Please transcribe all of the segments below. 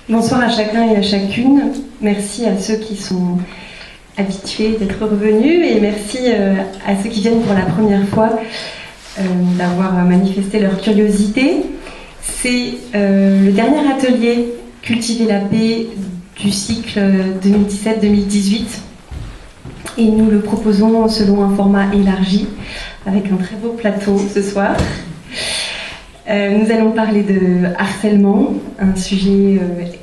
Bonsoir à chacun et à chacune. Merci à ceux qui sont habitués d'être revenus et merci à ceux qui viennent pour la première fois d'avoir manifesté leur curiosité. C'est le dernier atelier Cultiver la paix du cycle 2017-2018 et nous le proposons selon un format élargi avec un très beau plateau ce soir. Nous allons parler de harcèlement, un sujet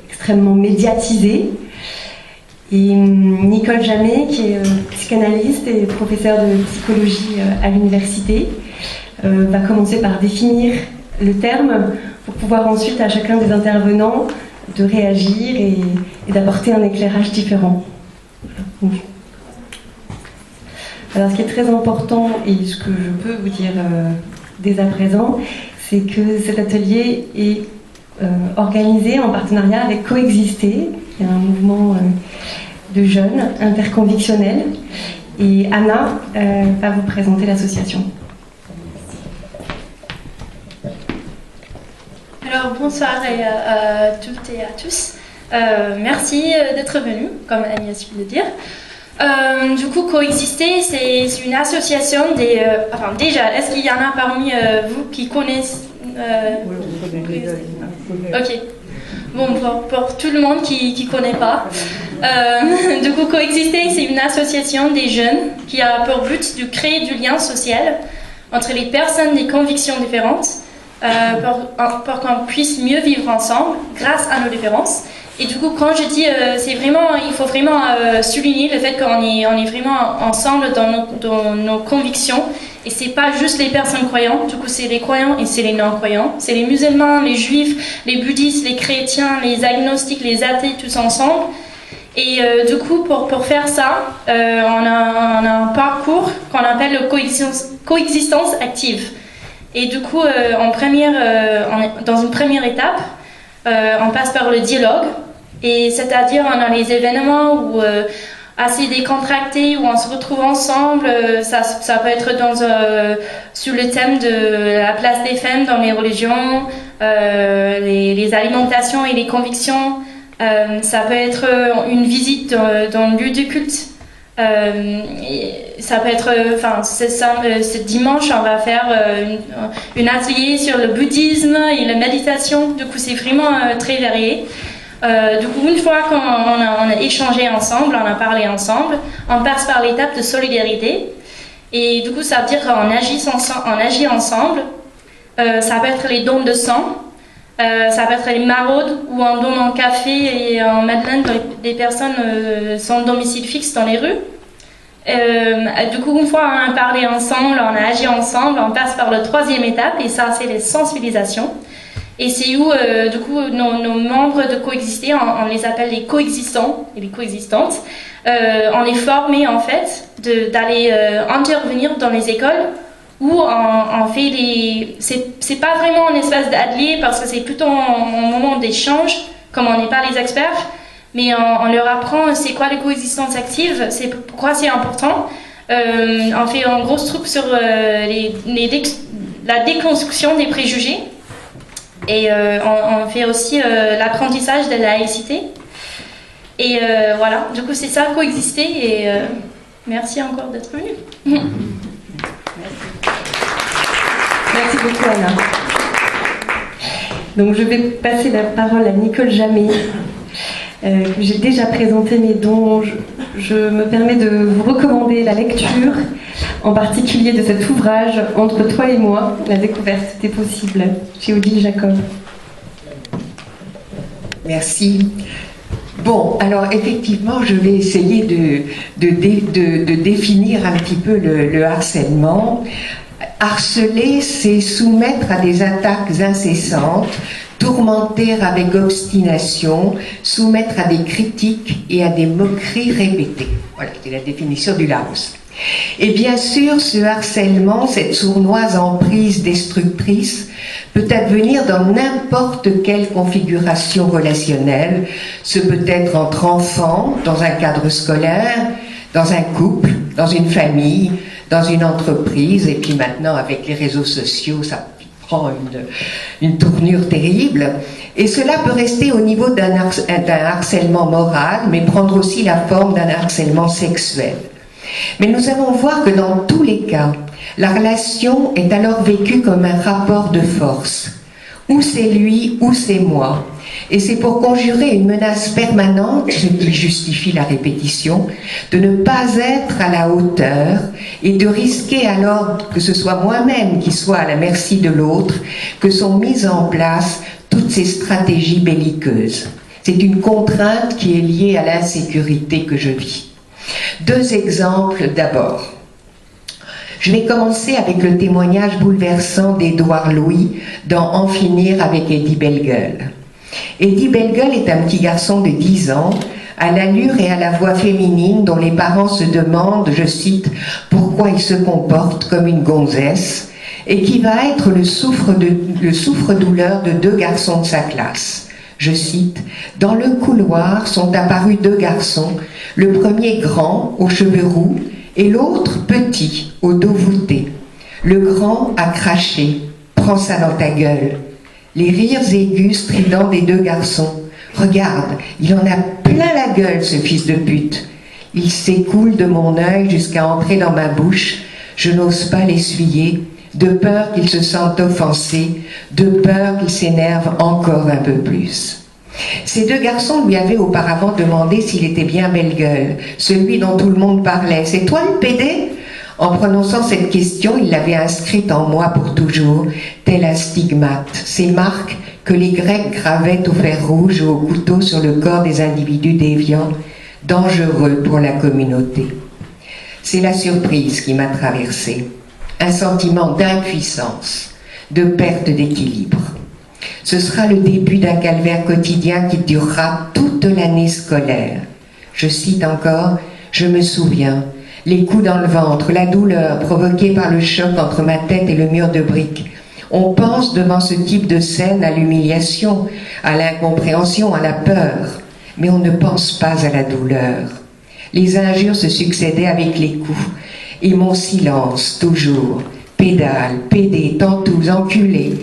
extrêmement médiatisé. Et Nicole Jamet, qui est psychanalyste et professeure de psychologie à l'université, va commencer par définir le terme pour pouvoir ensuite à chacun des intervenants de réagir et d'apporter un éclairage différent. Alors ce qui est très important et ce que je peux vous dire dès à présent, c'est que cet atelier est organisé en partenariat avec Coexister, qui est un mouvement de jeunes interconvictionnels. Et Anna va vous présenter l'association. Alors bonsoir à toutes et à tous. Merci d'être venus, comme Agnès vient de dire. Du coup, Coexister, c'est une association des... enfin, déjà, est-ce qu'il y en a parmi vous qui connaissent Oui, on connaît. Ok. Bon, pour tout le monde qui ne connaît pas. Du coup, Coexister, c'est une association des jeunes qui a pour but de créer du lien social entre les personnes des convictions différentes pour qu'on puisse mieux vivre ensemble grâce à nos différences. Et du coup, quand je dis, il faut vraiment souligner le fait qu'on est vraiment ensemble dans nos convictions. Et c'est pas juste les personnes croyantes, du coup c'est les croyants et c'est les non-croyants. C'est les musulmans, les juifs, les bouddhistes, les chrétiens, les agnostiques, les athées, tous ensemble. Et du coup, pour faire ça, on a un parcours qu'on appelle le coexistence active. Et du coup, dans une première étape, on passe par le dialogue, et c'est-à-dire on a les événements où assez décontractés, où on se retrouve ensemble. Ça peut être sur le thème de la place des femmes dans les religions, les alimentations et les convictions. Ça peut être une visite dans le lieu de culte. Ça peut être, ce dimanche, on va faire un atelier sur le bouddhisme et la méditation. Du coup, c'est vraiment très varié. Du coup, une fois qu'on a échangé ensemble, on a parlé ensemble, on passe par l'étape de solidarité. Et du coup, ça veut dire qu'on agit ensemble. Ça peut être les dons de sang. Ça peut être les maraudes où on donne en café et en madeleine des personnes sans domicile fixe dans les rues. Du coup, une fois on a parlé ensemble, on a agi ensemble, on passe par la troisième étape et ça, c'est les sensibilisations. Et c'est où, du coup, nos membres de Coexister, on les appelle les coexistants et les coexistantes. On est formés, en fait, d'aller intervenir dans les écoles où on fait des... C'est pas vraiment un espace d'atelier parce que c'est plutôt un moment d'échange, comme on n'est pas les experts, mais on leur apprend c'est quoi les coexistences actives, pourquoi c'est important. On fait un gros truc sur la déconstruction des préjugés. Et on fait aussi l'apprentissage de la laïcité. Et voilà, du coup c'est ça, Coexister, et merci encore d'être venu. Merci beaucoup Anna. Donc je vais passer la parole à Nicole Jamet, que j'ai déjà présentée, mais dont je me permets de vous recommander la lecture, en particulier de cet ouvrage « Entre toi et moi, la découverte des possibles » chez Odile Jacob. Merci. Bon, alors effectivement, je vais essayer de définir un petit peu le harcèlement. Harceler, c'est soumettre à des attaques incessantes, tourmenter avec obstination, soumettre à des critiques et à des moqueries répétées. Voilà, c'est la définition du Larousse. Et bien sûr, ce harcèlement, cette sournoise emprise destructrice, peut advenir dans n'importe quelle configuration relationnelle. Ce peut être entre enfants, dans un cadre scolaire, dans un couple, dans une famille, dans une entreprise, et puis maintenant avec les réseaux sociaux, ça prend une tournure terrible. Et cela peut rester au niveau d'un harcèlement moral, mais prendre aussi la forme d'un harcèlement sexuel. Mais nous allons voir que dans tous les cas, la relation est alors vécue comme un rapport de force. Ou c'est lui, ou c'est moi. Et c'est pour conjurer une menace permanente, ce qui justifie la répétition, de ne pas être à la hauteur et de risquer alors que ce soit moi-même qui soit à la merci de l'autre, que sont mises en place toutes ces stratégies belliqueuses. C'est une contrainte qui est liée à l'insécurité que je vis. 2 exemples d'abord. Je vais commencer avec le témoignage bouleversant d'Édouard Louis dans En finir avec Eddie Bellegueule. Eddie Bellegueule est un petit garçon de 10 ans, à l'allure et à la voix féminine dont les parents se demandent, je cite, « pourquoi il se comporte comme une gonzesse » et qui va être le souffre-douleur de 2 garçons de sa classe. Je cite, « Dans le couloir sont apparus 2 garçons, le premier grand, aux cheveux roux, et l'autre petit, au dos voûté. Le grand a craché, prends ça dans ta gueule. Les rires aigus stridents des 2 garçons. Regarde, il en a plein la gueule, ce fils de pute. Il s'écoule de mon œil jusqu'à entrer dans ma bouche. Je n'ose pas l'essuyer, de peur qu'il se sente offensé, de peur qu'il s'énerve encore un peu plus. Ces 2 garçons lui avaient auparavant demandé s'il était bien Bellegueule, celui dont tout le monde parlait. « C'est toi le pédé ?» En prononçant cette question, il l'avait inscrite en moi pour toujours, tel un stigmate. Ces marques que les Grecs gravaient au fer rouge ou au couteau sur le corps des individus déviants, dangereux pour la communauté. C'est la surprise qui m'a traversée. Un sentiment d'impuissance, de perte d'équilibre. Ce sera le début d'un calvaire quotidien qui durera toute l'année scolaire. Je cite encore, « Je me souviens, les coups dans le ventre, la douleur provoquée par le choc entre ma tête et le mur de briques. On pense devant ce type de scène à l'humiliation, à l'incompréhension, à la peur, mais on ne pense pas à la douleur. Les injures se succédaient avec les coups, et mon silence, toujours, pédale, pédé, tantous, enculé.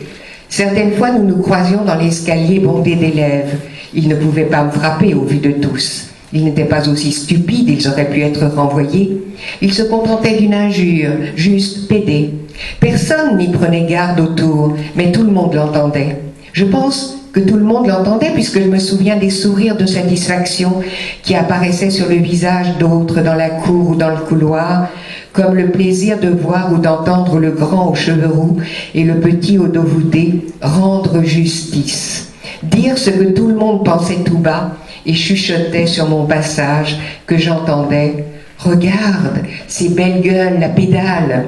Certaines fois, nous nous croisions dans l'escalier bondé d'élèves. Ils ne pouvaient pas me frapper au vu de tous. Ils n'étaient pas aussi stupides, ils auraient pu être renvoyés. Ils se contentaient d'une injure, juste pédé. Personne n'y prenait garde autour, mais tout le monde l'entendait. Je pense que tout le monde l'entendait puisque je me souviens des sourires de satisfaction qui apparaissaient sur le visage d'autres dans la cour ou dans le couloir, comme le plaisir de voir ou d'entendre le grand aux cheveux roux et le petit au dos voûté rendre justice, dire ce que tout le monde pensait tout bas et chuchotait sur mon passage que j'entendais. « Regarde, c'est Bellegueule, la pédale !»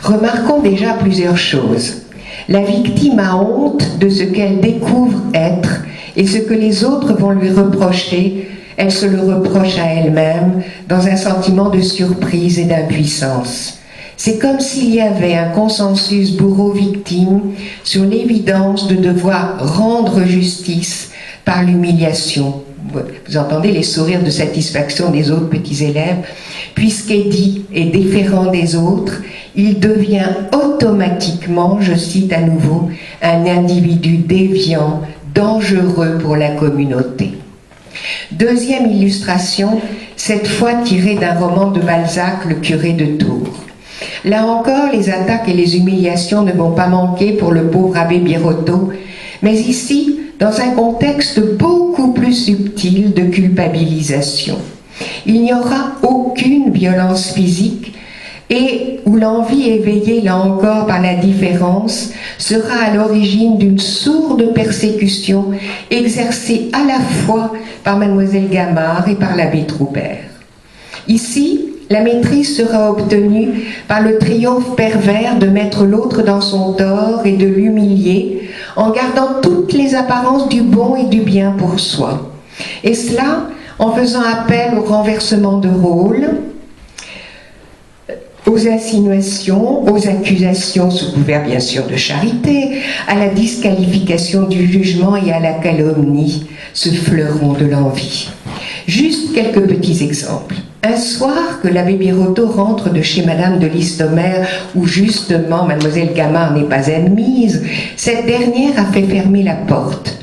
Remarquons déjà plusieurs choses. La victime a honte de ce qu'elle découvre être et ce que les autres vont lui reprocher. Elle se le reproche à elle-même dans un sentiment de surprise et d'impuissance. C'est comme s'il y avait un consensus bourreau-victime sur l'évidence de devoir rendre justice par l'humiliation. Vous entendez les sourires de satisfaction des autres petits élèves. Puisqu'Eddie est différent des autres, il devient automatiquement, je cite à nouveau, un individu déviant, dangereux pour la communauté. Deuxième illustration, cette fois tirée d'un roman de Balzac, Le curé de Tours. Là encore, les attaques et les humiliations ne vont pas manquer pour le pauvre abbé Birotteau, mais ici, dans un contexte beaucoup plus subtil de culpabilisation. Il n'y aura aucune violence physique et où l'envie éveillée, là encore, par la différence, sera à l'origine d'une sourde persécution exercée à la fois par Mademoiselle Gamard et par l'abbé Troubert. Ici, la maîtrise sera obtenue par le triomphe pervers de mettre l'autre dans son tort et de l'humilier en gardant toutes les apparences du bon et du bien pour soi. Et cela en faisant appel au renversement de rôle, aux insinuations, aux accusations sous couvert bien sûr de charité, à la disqualification du jugement et à la calomnie, ce fleuron de l'envie. Juste quelques petits exemples. Un soir que l'abbé Birotteau rentre de chez Madame de Listomère, où justement Mademoiselle Gamard n'est pas admise, cette dernière a fait fermer la porte.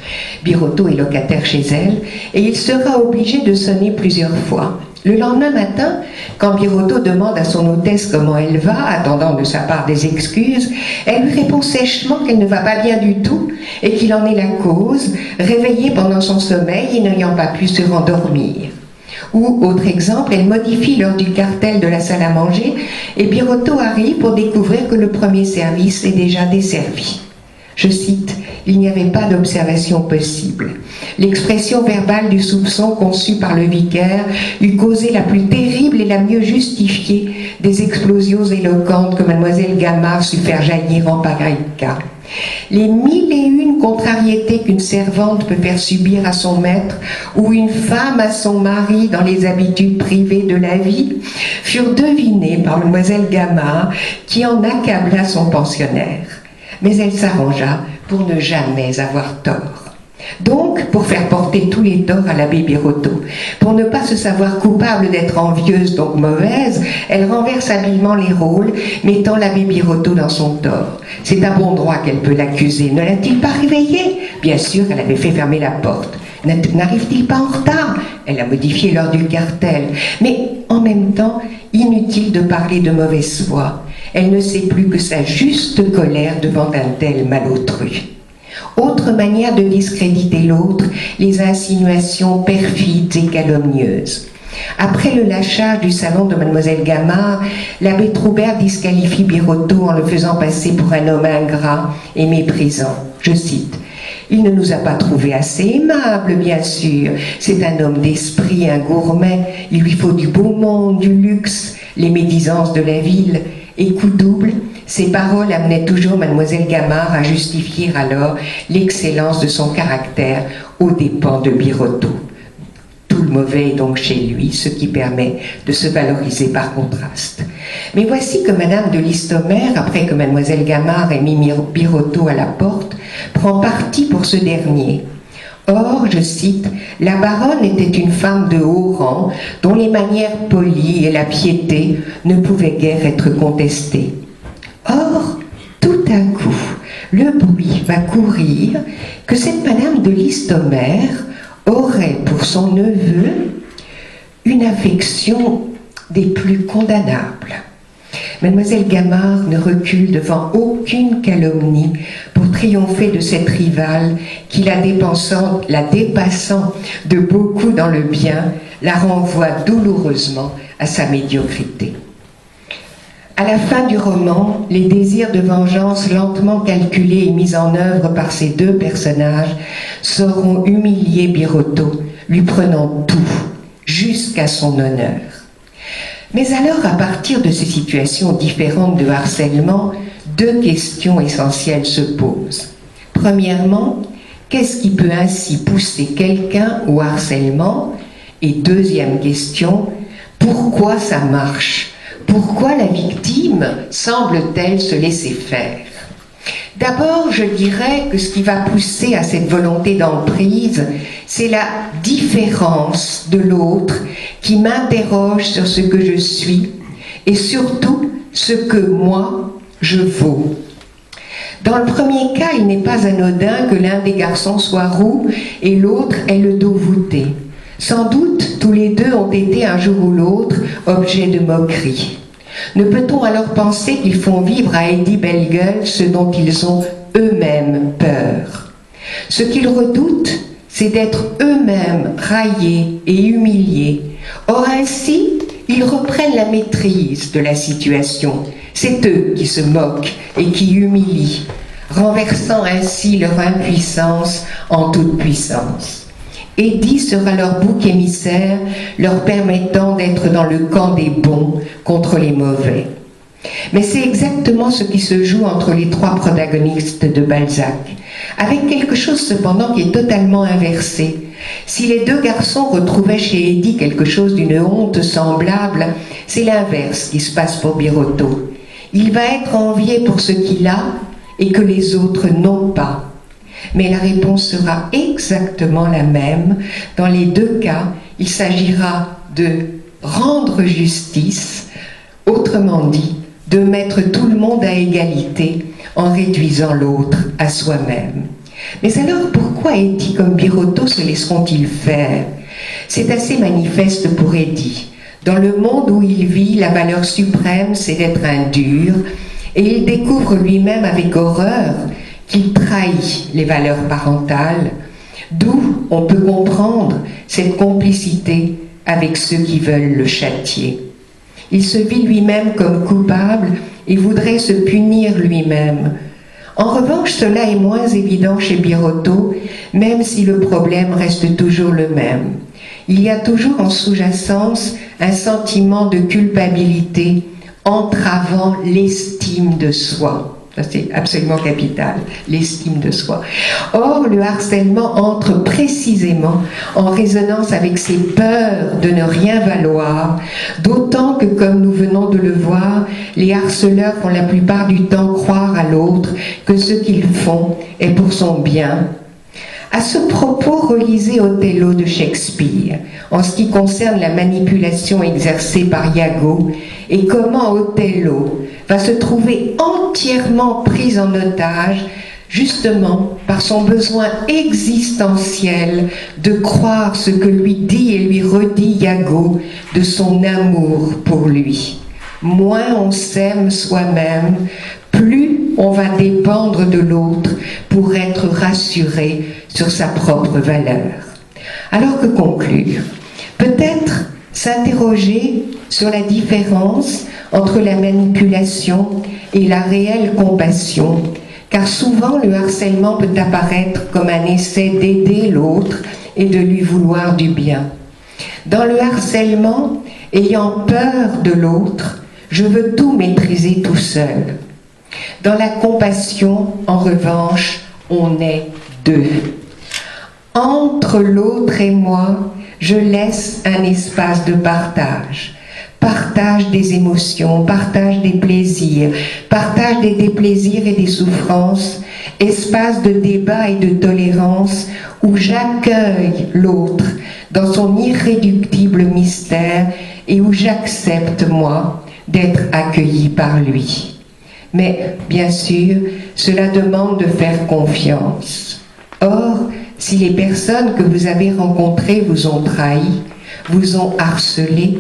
Birotteau est locataire chez elle et il sera obligé de sonner plusieurs fois. Le lendemain matin, quand Birotteau demande à son hôtesse comment elle va, attendant de sa part des excuses, elle lui répond sèchement qu'elle ne va pas bien du tout et qu'il en est la cause, réveillée pendant son sommeil et n'ayant pas pu se rendormir. Ou, autre exemple, elle modifie l'heure du cartel de la salle à manger et Birotteau arrive pour découvrir que le premier service est déjà desservi. Je cite, « Il n'y avait pas d'observation possible. L'expression verbale du soupçon conçue par le vicaire eût causé la plus terrible et la mieux justifiée des explosions éloquentes que mademoiselle Gamard sut faire jaillir en pareil cas. Les 1001 contrariétés qu'une servante peut faire subir à son maître ou une femme à son mari dans les habitudes privées de la vie furent devinées par mademoiselle Gamard qui en accabla son pensionnaire. Mais elle s'arrangea pour ne jamais avoir tort. Donc, pour faire porter tous les torts à l'abbé Birotteau, pour ne pas se savoir coupable d'être envieuse, donc mauvaise, elle renverse habilement les rôles, mettant l'abbé Birotteau dans son tort. C'est à bon droit qu'elle peut l'accuser. Ne l'a-t-il pas réveillée? Bien sûr, elle avait fait fermer la porte. N'arrive-t-il pas en retard? Elle a modifié l'heure du cartel. Mais en même temps, inutile de parler de mauvaise foi. Elle ne sait plus que sa juste colère devant un tel malotru. Autre manière de discréditer l'autre, les insinuations perfides et calomnieuses. Après le lâchage du salon de mademoiselle Gamard, l'abbé Troubert disqualifie Birotteau en le faisant passer pour un homme ingrat et méprisant. Je cite, « Il ne nous a pas trouvés assez aimables, bien sûr. C'est un homme d'esprit, un gourmet. Il lui faut du beau monde, du luxe, les médisances de la ville. » Et coup double, ces paroles amenaient toujours mademoiselle Gamard à justifier alors l'excellence de son caractère aux dépens de Birotteau. Tout le mauvais est donc chez lui, ce qui permet de se valoriser par contraste. Mais voici que madame de Listomère, après que mademoiselle Gamard ait mis Birotteau à la porte, prend parti pour ce dernier. Or, je cite, « La baronne était une femme de haut rang, dont les manières polies et la piété ne pouvaient guère être contestées. » Or, tout à coup, le bruit va courir que cette madame de Listomère aurait pour son neveu une affection des plus condamnables. Mademoiselle Gamard ne recule devant aucune calomnie pour triompher de cette rivale qui, la dépassant de beaucoup dans le bien, la renvoie douloureusement à sa médiocrité. À la fin du roman, les désirs de vengeance lentement calculés et mis en œuvre par ces deux personnages sauront humilier Birotteau, lui prenant tout, jusqu'à son honneur. Mais alors, à partir de ces situations différentes de harcèlement, deux questions essentielles se posent. Premièrement, qu'est-ce qui peut ainsi pousser quelqu'un au harcèlement? Et deuxième question, pourquoi ça marche? Pourquoi la victime semble-t-elle se laisser faire? D'abord, je dirais que ce qui va pousser à cette volonté d'emprise, c'est la différence de l'autre qui m'interroge sur ce que je suis et surtout ce que moi, je vaux. Dans le premier cas, il n'est pas anodin que l'un des garçons soit roux et l'autre ait le dos voûté. Sans doute, tous les deux ont été un jour ou l'autre objet de moquerie. Ne peut-on alors penser qu'ils font vivre à Eddie Bellegueule ce dont ils ont eux-mêmes peur? Ce qu'ils redoutent, c'est d'être eux-mêmes raillés et humiliés. Or ainsi, ils reprennent la maîtrise de la situation. C'est eux qui se moquent et qui humilient, renversant ainsi leur impuissance en toute puissance. Eddie sera leur bouc émissaire, leur permettant d'être dans le camp des bons contre les mauvais. Mais c'est exactement ce qui se joue entre les trois protagonistes de Balzac, avec quelque chose cependant qui est totalement inversé. Si les deux garçons retrouvaient chez Eddie quelque chose d'une honte semblable, c'est l'inverse qui se passe pour Birotteau. Il va être envié pour ce qu'il a et que les autres n'ont pas. Mais la réponse sera exactement la même. Dans les deux cas, il s'agira de rendre justice, autrement dit, de mettre tout le monde à égalité en réduisant l'autre à soi-même. Mais alors pourquoi Eddy comme Birotteau se laisseront-ils faire? C'est assez manifeste pour Eddy. Dans le monde où il vit, la valeur suprême, c'est d'être un dur, et il découvre lui-même avec horreur qu'il trahit les valeurs parentales, d'où on peut comprendre cette complicité avec ceux qui veulent le châtier. Il se vit lui-même comme coupable et voudrait se punir lui-même. En revanche, cela est moins évident chez Birotteau, même si le problème reste toujours le même. Il y a toujours en sous-jacence un sentiment de culpabilité entravant l'estime de soi. Ça, c'est absolument capital, l'estime de soi. Or, le harcèlement entre précisément en résonance avec ses peurs de ne rien valoir, d'autant que, comme nous venons de le voir, les harceleurs font la plupart du temps croire à l'autre que ce qu'ils font est pour son bien. À ce propos, relisez Othello de Shakespeare, en ce qui concerne la manipulation exercée par Iago, et comment Othello va se trouver entièrement pris en otage, justement par son besoin existentiel de croire ce que lui dit et lui redit Iago de son amour pour lui. Moins on s'aime soi-même, plus on va dépendre de l'autre pour être rassuré sur sa propre valeur. Alors que conclure? Peut-être s'interroger sur la différence entre la manipulation et la réelle compassion, car souvent le harcèlement peut apparaître comme un essai d'aider l'autre et de lui vouloir du bien. Dans le harcèlement, ayant peur de l'autre, je veux tout maîtriser tout seul. Dans la compassion, en revanche, on est deux. Entre l'autre et moi, je laisse un espace de partage. Partage des émotions, partage des plaisirs, partage des déplaisirs et des souffrances, espace de débat et de tolérance où j'accueille l'autre dans son irréductible mystère et où j'accepte, moi, d'être accueilli par lui. Mais, bien sûr, cela demande de faire confiance. Or, si les personnes que vous avez rencontrées vous ont trahi, vous ont harcelé,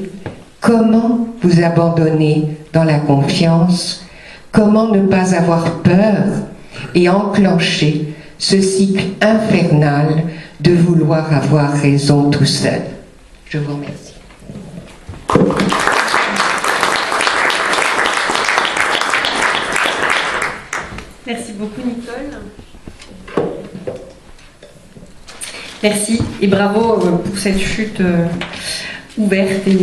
comment vous abandonner dans la confiance? Comment ne pas avoir peur et enclencher ce cycle infernal de vouloir avoir raison tout seul? Je vous remercie. Merci beaucoup, Nicole. Merci et bravo pour cette chute ouverte et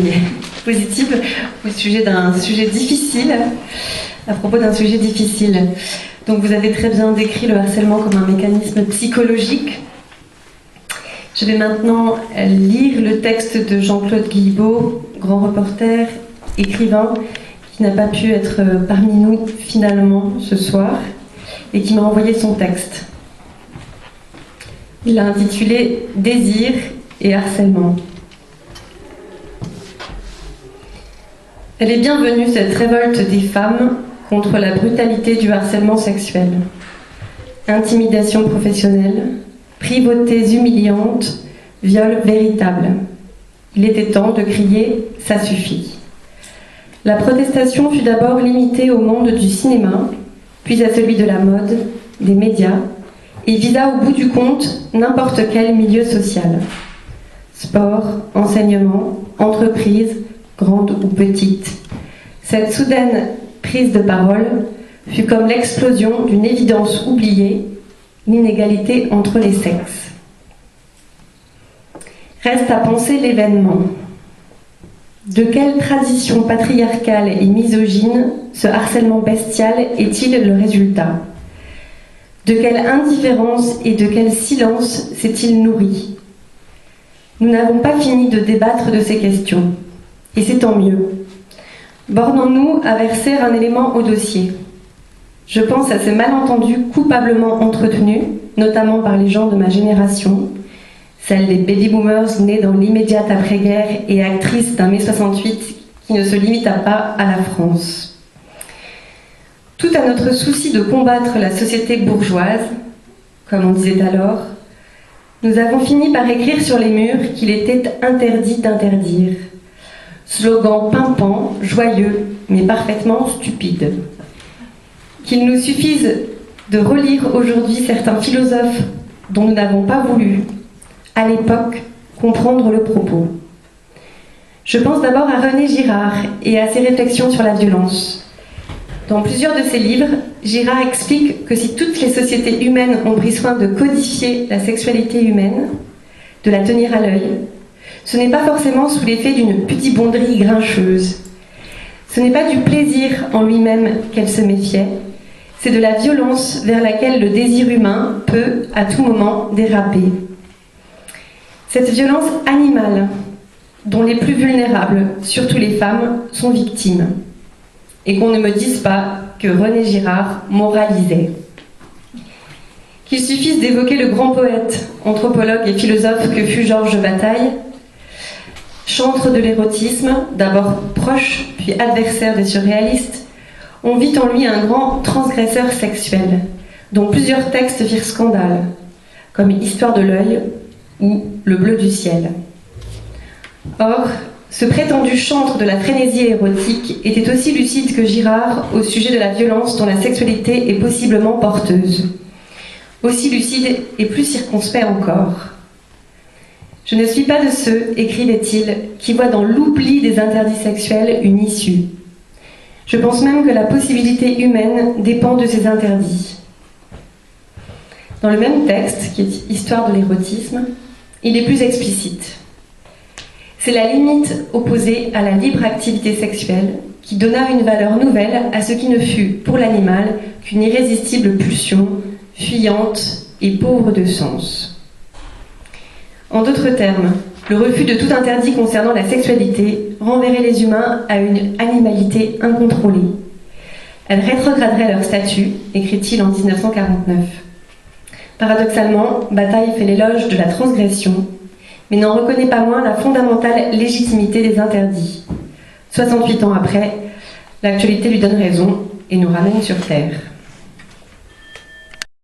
positive au sujet d'un sujet difficile, à propos d'un sujet difficile. Donc vous avez très bien décrit le harcèlement comme un mécanisme psychologique. Je vais maintenant lire le texte de Jean-Claude Guilbeault, grand reporter, écrivain, qui n'a pas pu être parmi nous finalement ce soir et qui m'a envoyé son texte. Il l'a intitulé « Désir et harcèlement ». Elle est bienvenue, cette révolte des femmes contre la brutalité du harcèlement sexuel. Intimidation professionnelle, privautés humiliantes, viols véritables. Il était temps de crier « ça suffit ». La protestation fut d'abord limitée au monde du cinéma, puis à celui de la mode, des médias, et visa au bout du compte n'importe quel milieu social. Sport, enseignement, entreprise, grande ou petite. Cette soudaine prise de parole fut comme l'explosion d'une évidence oubliée, l'inégalité entre les sexes. Reste à penser l'événement. De quelle tradition patriarcale et misogyne ce harcèlement bestial est-il le résultat ? De quelle indifférence et de quel silence s'est-il nourri ? Nous n'avons pas fini de débattre de ces questions, et c'est tant mieux. Bornons-nous à verser un élément au dossier. Je pense à ces malentendus coupablement entretenus, notamment par les gens de ma génération, celle des baby-boomers nés dans l'immédiate après-guerre et actrices d'un mai 68 qui ne se limita pas à la France. Tout à notre souci de combattre la société bourgeoise, comme on disait alors, nous avons fini par écrire sur les murs qu'il était interdit d'interdire. Slogan pimpant, joyeux, mais parfaitement stupide. Qu'il nous suffise de relire aujourd'hui certains philosophes dont nous n'avons pas voulu, à l'époque, comprendre le propos. Je pense d'abord à René Girard et à ses réflexions sur la violence. Dans plusieurs de ses livres, Girard explique que si toutes les sociétés humaines ont pris soin de codifier la sexualité humaine, de la tenir à l'œil, ce n'est pas forcément sous l'effet d'une pudibonderie grincheuse. Ce n'est pas du plaisir en lui-même qu'elle se méfiait, c'est de la violence vers laquelle le désir humain peut, à tout moment, déraper. Cette violence animale, dont les plus vulnérables, surtout les femmes, sont victimes. Et qu'on ne me dise pas que René Girard moralisait. Qu'il suffise d'évoquer le grand poète, anthropologue et philosophe que fut Georges Bataille, chantre de l'érotisme, d'abord proche puis adversaire des surréalistes, on vit en lui un grand transgresseur sexuel, dont plusieurs textes firent scandale, comme Histoire de l'œil ou Le bleu du ciel. Or, ce prétendu chantre de la frénésie érotique était aussi lucide que Girard au sujet de la violence dont la sexualité est possiblement porteuse. Aussi lucide et plus circonspect encore. Je ne suis pas de ceux, écrivait-il, qui voient dans l'oubli des interdits sexuels une issue. Je pense même que la possibilité humaine dépend de ces interdits. Dans le même texte, qui est Histoire de l'érotisme, il est plus explicite. C'est la limite opposée à la libre activité sexuelle qui donna une valeur nouvelle à ce qui ne fut, pour l'animal, qu'une irrésistible pulsion, fuyante et pauvre de sens. En d'autres termes, le refus de tout interdit concernant la sexualité renverrait les humains à une animalité incontrôlée. Elle rétrograderait leur statut, écrit-il en 1949. Paradoxalement, Bataille fait l'éloge de la transgression, mais n'en reconnaît pas moins la fondamentale légitimité des interdits. 68 ans après, l'actualité lui donne raison et nous ramène sur Terre.